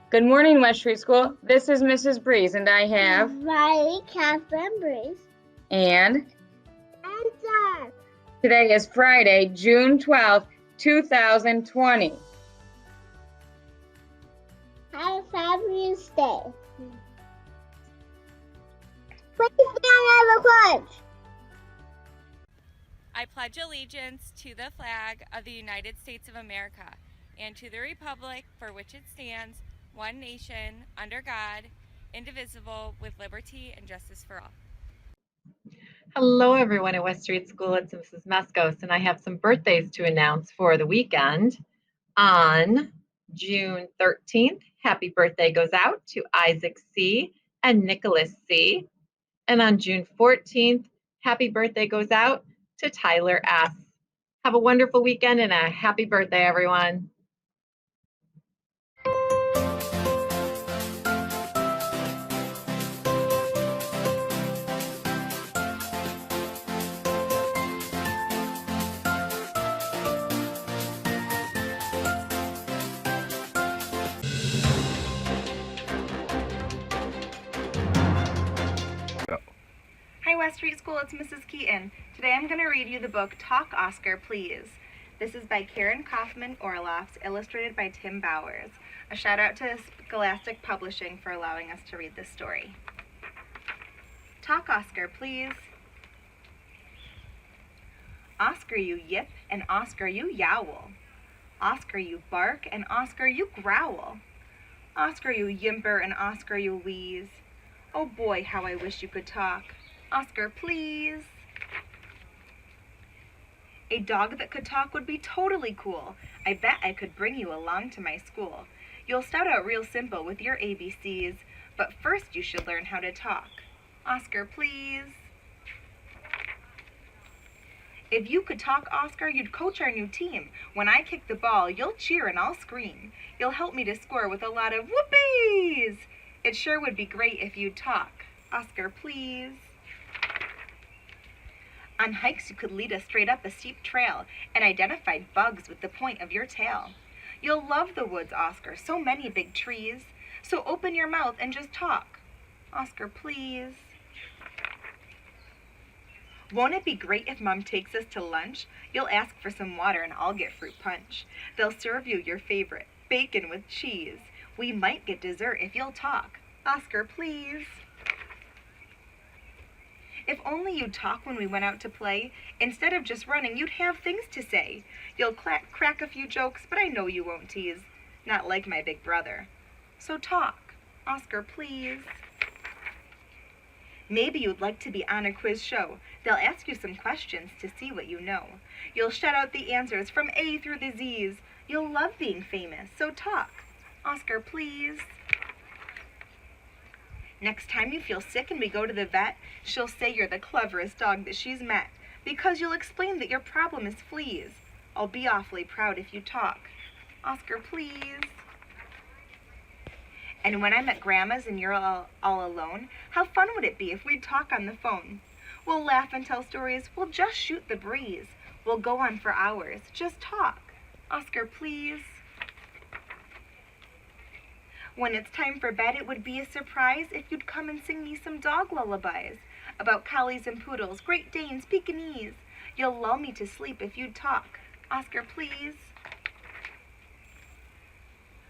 Good morning, West Street School. This is Mrs. Breeze, and I have Riley, Catherine, Breeze, and John. today is Friday, June 12th, 2020. Have a fabulous day. Please stand on the pledge. I pledge allegiance to the flag of the United States of America and to the republic for which it stands, one nation, under God, indivisible, with liberty and justice for all. Hello, everyone at West Street School. It's Mrs. Meskos, and I have some birthdays to announce for the weekend. On June 13th, happy birthday goes out to Isaac C. and Nicholas C. And on June 14th, happy birthday goes out to Tyler S. Have a wonderful weekend and a happy birthday, everyone. Hi West Street School, it's Mrs. Keaton. Today I'm going to read you the book Talk Oscar Please. This is by Karen Kaufman Orloffs, illustrated by Tim Bowers. A shout out to Scholastic Publishing for allowing us to read this story. Talk Oscar Please. Oscar, you yip, and Oscar, you yowl. Oscar, you bark, and Oscar, you growl. Oscar, you yimper, and Oscar, you wheeze. Oh boy, how I wish you could talk. Oscar, please. A dog that could talk would be totally cool. I bet I could bring you along to my school. You'll start out real simple with your ABCs, but first you should learn how to talk. Oscar, please. If you could talk, Oscar, you'd coach our new team. When I kick the ball, you'll cheer and I'll scream. You'll help me to score with a lot of whoopies. It sure would be great if you'd talk. Oscar, please. On hikes, you could lead us straight up a steep trail and identify bugs with the point of your tail. You'll love the woods, Oscar, so many big trees. So open your mouth and just talk. Oscar, please. Won't it be great if Mom takes us to lunch? You'll ask for some water and I'll get fruit punch. They'll serve you your favorite, bacon with cheese. We might get dessert if you'll talk. Oscar, please. If only you'd talk when we went out to play. Instead of just running, you'd have things to say. You'll crack a few jokes, but I know you won't tease. Not like my big brother. So talk. Oscar, please. Maybe you'd like to be on a quiz show. They'll ask you some questions to see what you know. You'll shout out the answers from A through the Z's. You'll love being famous, so talk. Oscar, please. Next time you feel sick and we go to the vet, she'll say you're the cleverest dog that she's met, because you'll explain that your problem is fleas. I'll be awfully proud if you talk. Oscar, please. And when I'm at Grandma's and you're all alone, how fun would it be if we'd talk on the phone? We'll laugh and tell stories. We'll just shoot the breeze. We'll go on for hours. Just talk. Oscar, please. When it's time for bed, it would be a surprise if you'd come and sing me some dog lullabies about collies and poodles, Great Danes, Pekingese. You'll lull me to sleep if you'd talk. Oscar, please.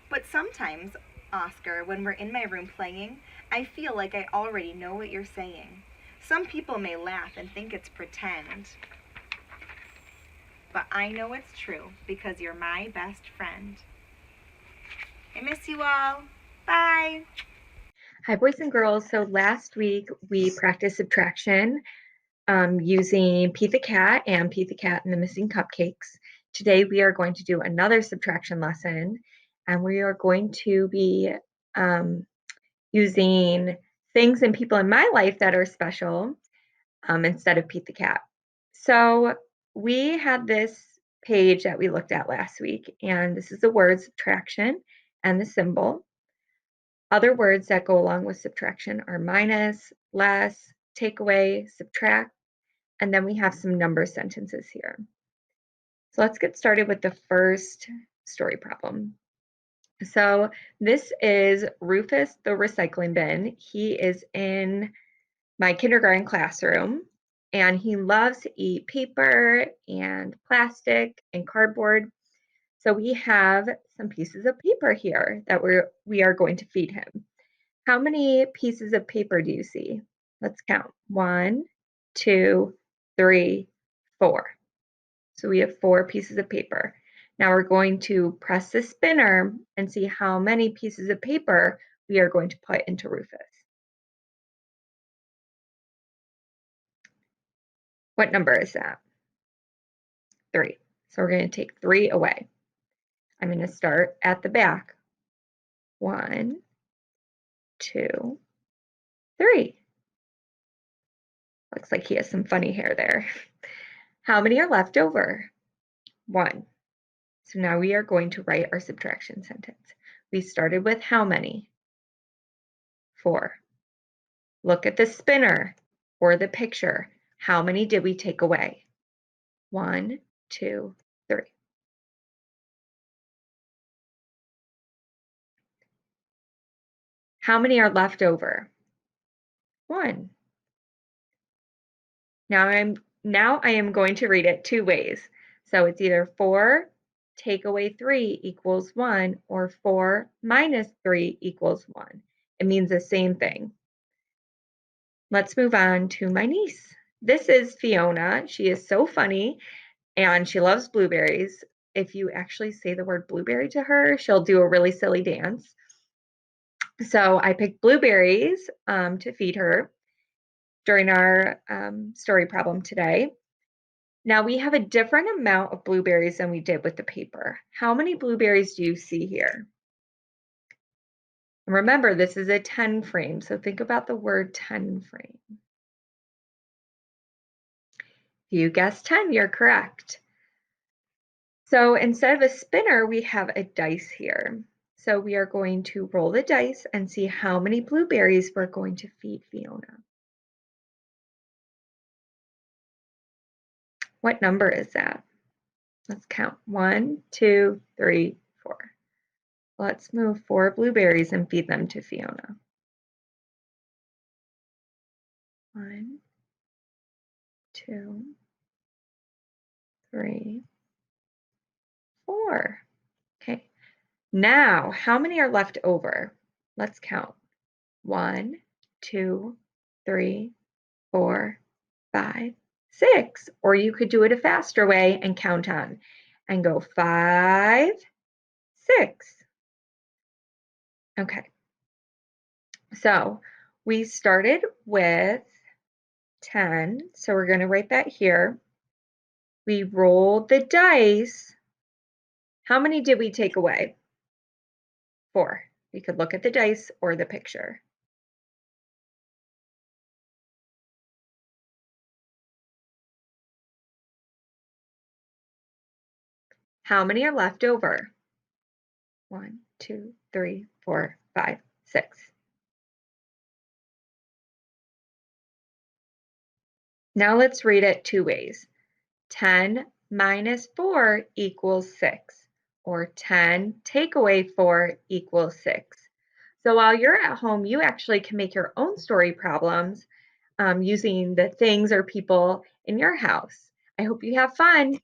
But sometimes, Oscar, when we're in my room playing, I feel like I already know what you're saying. Some people may laugh and think it's pretend, but I know it's true because you're my best friend. I miss you all. Bye. Hi, boys and girls. So last week we practiced subtraction using Pete the Cat and Pete the Cat and the Missing Cupcakes. Today we are going to do another subtraction lesson, and we are going to be using things and people in my life that are special instead of Pete the Cat. So we had this page that we looked at last week, and this is the word subtraction and the symbol. Other words that go along with subtraction are minus, less, take away, subtract, and then we have some number sentences here. So let's get started with the first story problem. So this is Rufus the recycling bin. He is in my kindergarten classroom and he loves to eat paper and plastic and cardboard. So we have some pieces of paper here that we are going to feed him. How many pieces of paper do you see? Let's count. 1, 2, 3, 4. So we have 4 pieces of paper. Now we're going to press the spinner and see how many pieces of paper we are going to put into Rufus. What number is that? 3. So we're going to take 3 away. I'm going to start at the back. 1, 2, 3. Looks like he has some funny hair there. How many are left over? 1. So now we are going to write our subtraction sentence. We started with how many? 4. Look at the spinner or the picture. How many did we take away? 1, 2, 3. How many are left over? 1. Now I am going to read it 2 ways. So it's either 4 take away 3 equals 1 or 4 minus 3 equals 1. It means the same thing. Let's move on to my niece. This is Fiona. She is so funny and she loves blueberries. If you actually say the word blueberry to her, she'll do a really silly dance. So I picked blueberries to feed her during our story problem today. Now we have a different amount of blueberries than we did with the paper. How many blueberries do you see here? And remember, this is a 10 frame, so think about the word 10 frame. If you guessed 10, you're correct. So instead of a spinner, we have a dice here. So we are going to roll the dice and see how many blueberries we're going to feed Fiona. What number is that? Let's count. 1, 2, 3, 4. Let's move 4 blueberries and feed them to Fiona. 1, 2, 3, 4. Okay. Now, how many are left over? Let's count. 1, 2, 3, 4, 5, 6. Or you could do it a faster way and count on and go 5, 6. Okay. So we started with 10. So we're going to write that here. We rolled the dice. How many did we take away? 4. We could look at the dice or the picture. How many are left over? 1, 2, 3, 4, 5, 6. Now let's read it 2 ways. 10 minus 4 equals 6, or 10 take away 4 equals 6. So while you're at home, you actually can make your own story problems using the things or people in your house. I hope you have fun.